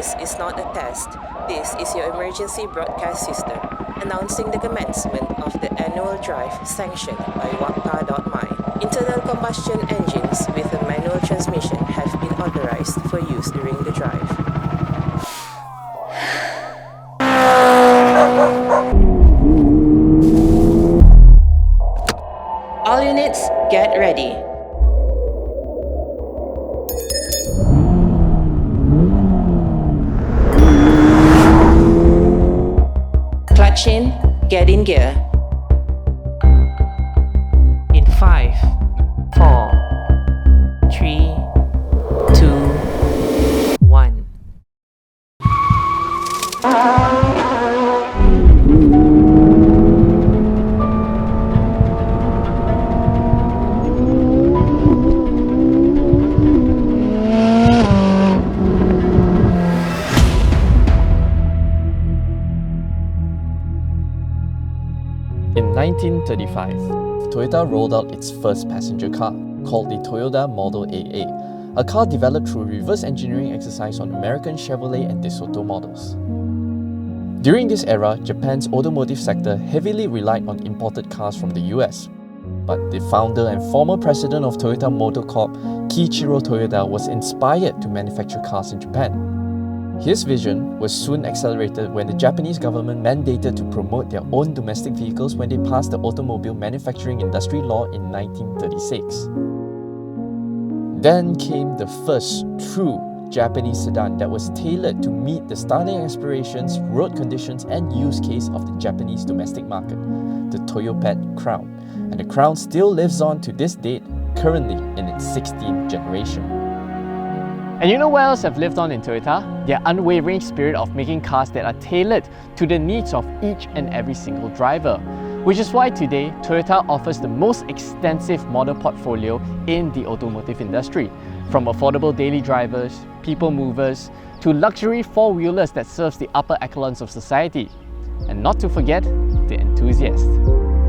This is not a test. This is your emergency broadcast system announcing the commencement of the annual drive sanctioned by WapCar.my. Internal combustion engines with a manual transmission have been authorized for use during the drive. All units, get ready. Clutch in, get in gear. In 5, 4, 3, 2, 1. In 1935, Toyota rolled out its first passenger car, called the Toyota Model AA, a car developed through reverse engineering exercise on American Chevrolet and DeSoto models. During this era, Japan's automotive sector heavily relied on imported cars from the US. But the founder and former president of Toyota Motor Corp, Kiichiro Toyoda, was inspired to manufacture cars in Japan. His vision was soon accelerated when the Japanese government mandated to promote their own domestic vehicles when they passed the Automobile Manufacturing Industry Law in 1936. Then came the first true Japanese sedan that was tailored to meet the styling aspirations, road conditions, and use case of the Japanese domestic market, the Toyopet Crown. And the Crown still lives on to this date, currently in its 16th generation. And you know what else have lived on in Toyota? Their unwavering spirit of making cars that are tailored to the needs of each and every single driver. Which is why today, Toyota offers the most extensive model portfolio in the automotive industry. From affordable daily drivers, people movers, to luxury four-wheelers that serves the upper echelons of society. And not to forget, the enthusiast.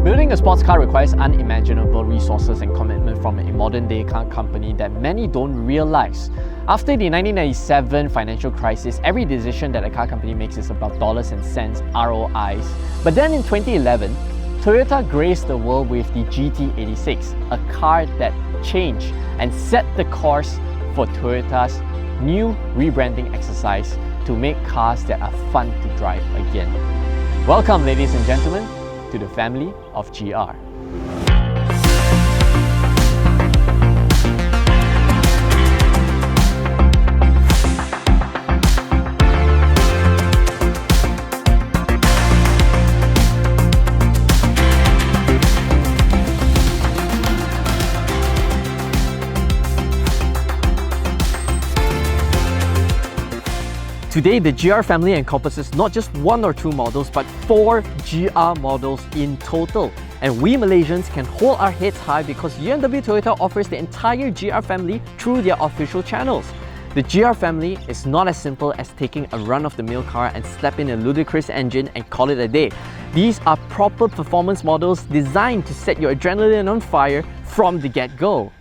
Building a sports car requires unimaginable resources and commitment from a modern-day car company that many don't realize. After the 1997 financial crisis, every decision that a car company makes is about dollars and cents, ROIs. But then in 2011, Toyota graced the world with the GT86, a car that changed and set the course for Toyota's new rebranding exercise to make cars that are fun to drive again. Welcome, ladies and gentlemen, to the family of GR. Today, the GR family encompasses not just one or two models, but 4 GR models in total. And we Malaysians can hold our heads high because UNW Toyota offers the entire GR family through their official channels. The GR family is not as simple as taking a run-of-the-mill car and slap in a ludicrous engine and call it a day. These are proper performance models designed to set your adrenaline on fire from the get-go.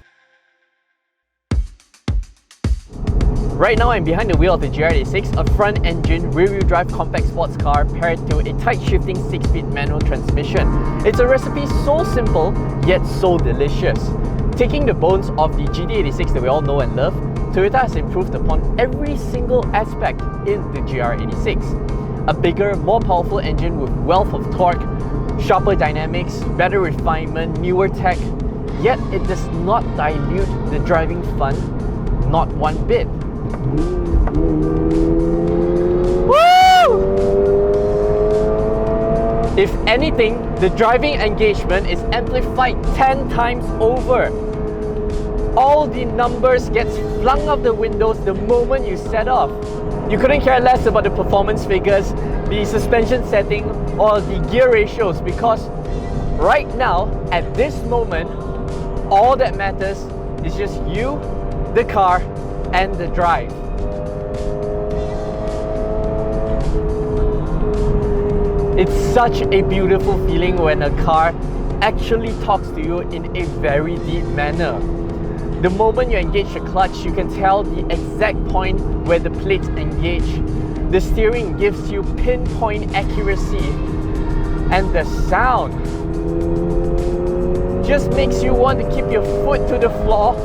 Right now, I'm behind the wheel of the GR86, a front-engine, rear-wheel drive compact sports car paired to a tight-shifting 6-speed manual transmission. It's a recipe so simple, yet so delicious. Taking the bones of the GT86 that we all know and love, Toyota has improved upon every single aspect in the GR86. A bigger, more powerful engine with wealth of torque, sharper dynamics, better refinement, newer tech, yet it does not dilute the driving fun, not one bit. Woo! If anything, the driving engagement is amplified 10 times over. All the numbers get flung out the windows the moment you set off. You couldn't care less about the performance figures, the suspension setting, or the gear ratios because right now, at this moment, all that matters is just you, the car, and the drive. It's such a beautiful feeling when a car actually talks to you in a very deep manner. The moment you engage the clutch, you can tell the exact point where the plates engage. The steering gives you pinpoint accuracy, and the sound just makes you want to keep your foot to the floor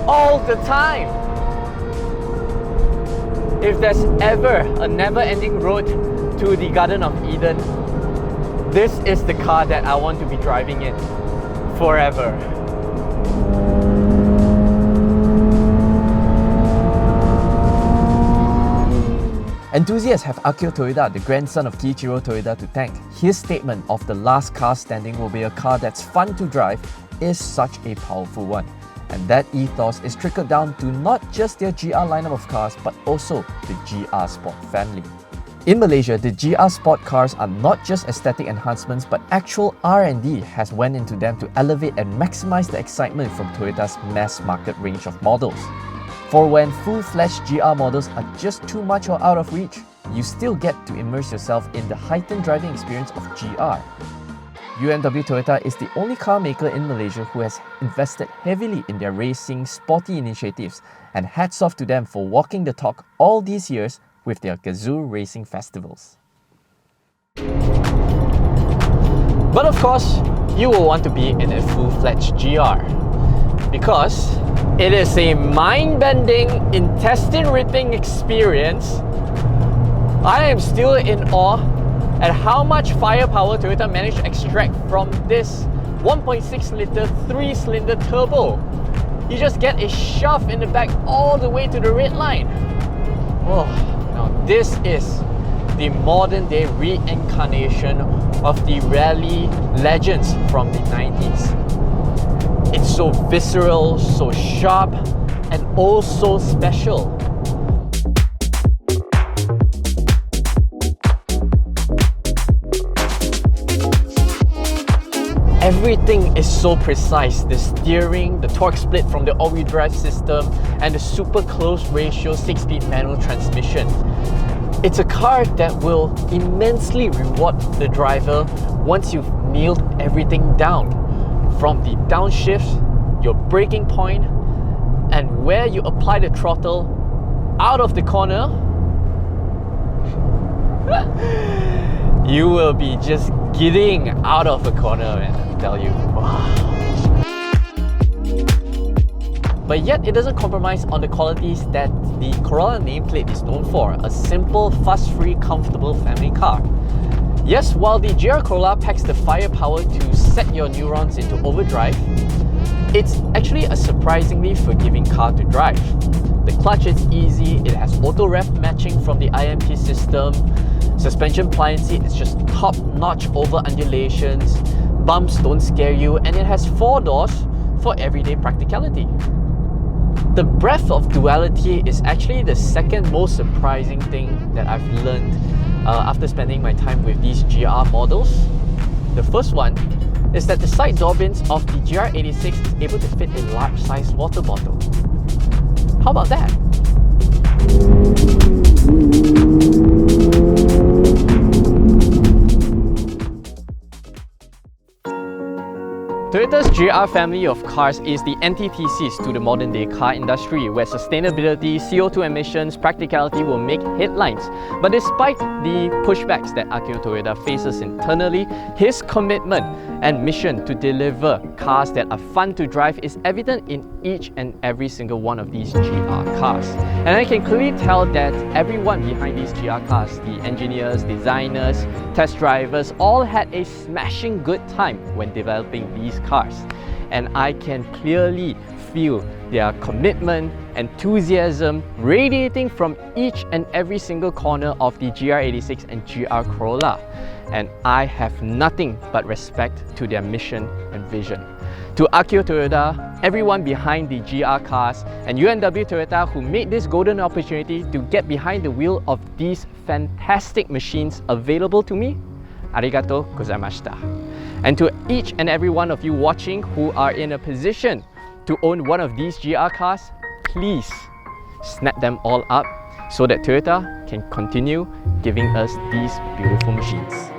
all the time. If there's ever a never-ending road to the Garden of Eden, this is the car that I want to be driving in forever. Enthusiasts have Akio Toyoda, the grandson of Kiichiro Toyoda, to thank. His statement of the last car standing will be a car that's fun to drive is such a powerful one. And that ethos is trickled down to not just their GR lineup of cars, but also the GR Sport family. In Malaysia, the GR Sport cars are not just aesthetic enhancements, but actual R&D has went into them to elevate and maximize the excitement from Toyota's mass market range of models. For when full-fledged GR models are just too much or out of reach, you still get to immerse yourself in the heightened driving experience of GR. UMW Toyota is the only car maker in Malaysia who has invested heavily in their racing, sporty initiatives, and hats off to them for walking the talk all these years with their Gazoo racing festivals. But of course, you will want to be in a full-fledged GR because it is a mind-bending, intestine-ripping experience. I am still in awe at how much firepower Toyota managed to extract from this 1.6-litre 3-cylinder turbo. You just get a shove in the back all the way to the red line. Oh, now this is the modern-day reincarnation of the rally legends from the 90s. It's so visceral, so sharp, and also special. Everything is so precise. The steering, the torque split from the all-wheel drive system, and the super close ratio 6-speed manual transmission. It's a car that will immensely reward the driver once you've nailed everything down. From the downshift, your braking point, and where you apply the throttle out of the corner, you will be just getting out of a corner, man, I tell you. Wow. But yet it doesn't compromise on the qualities that the Corolla nameplate is known for, a simple, fuss-free, comfortable family car. Yes, while the GR Corolla packs the firepower to set your neurons into overdrive, it's actually a surprisingly forgiving car to drive. The clutch is easy, it has auto-ref matching from the IMP system, suspension pliancy is just top-notch over undulations, bumps don't scare you, and it has 4 doors for everyday practicality. The breadth of duality is actually the second most surprising thing that I've learned after spending my time with these GR models. The first one is that the side door bins of the GR86 is able to fit a large-sized water bottle. How about that? Toyota's GR family of cars is the antithesis to the modern day car industry, where sustainability, CO2 emissions, practicality will make headlines. But despite the pushbacks that Akio Toyoda faces internally, his commitment and mission to deliver cars that are fun to drive is evident in each and every single one of these GR cars. And I can clearly tell that everyone behind these GR cars, the engineers, designers, test drivers, all had a smashing good time when developing these cars. And I can clearly feel their commitment, enthusiasm radiating from each and every single corner of the GR86 and GR Corolla. And I have nothing but respect to their mission and vision. To Akio Toyoda, everyone behind the GR cars, and UMW Toyota who made this golden opportunity to get behind the wheel of these fantastic machines available to me, arigato gozaimashita. And to each and every one of you watching who are in a position to own one of these GR cars, please snap them all up so that Toyota can continue giving us these beautiful machines.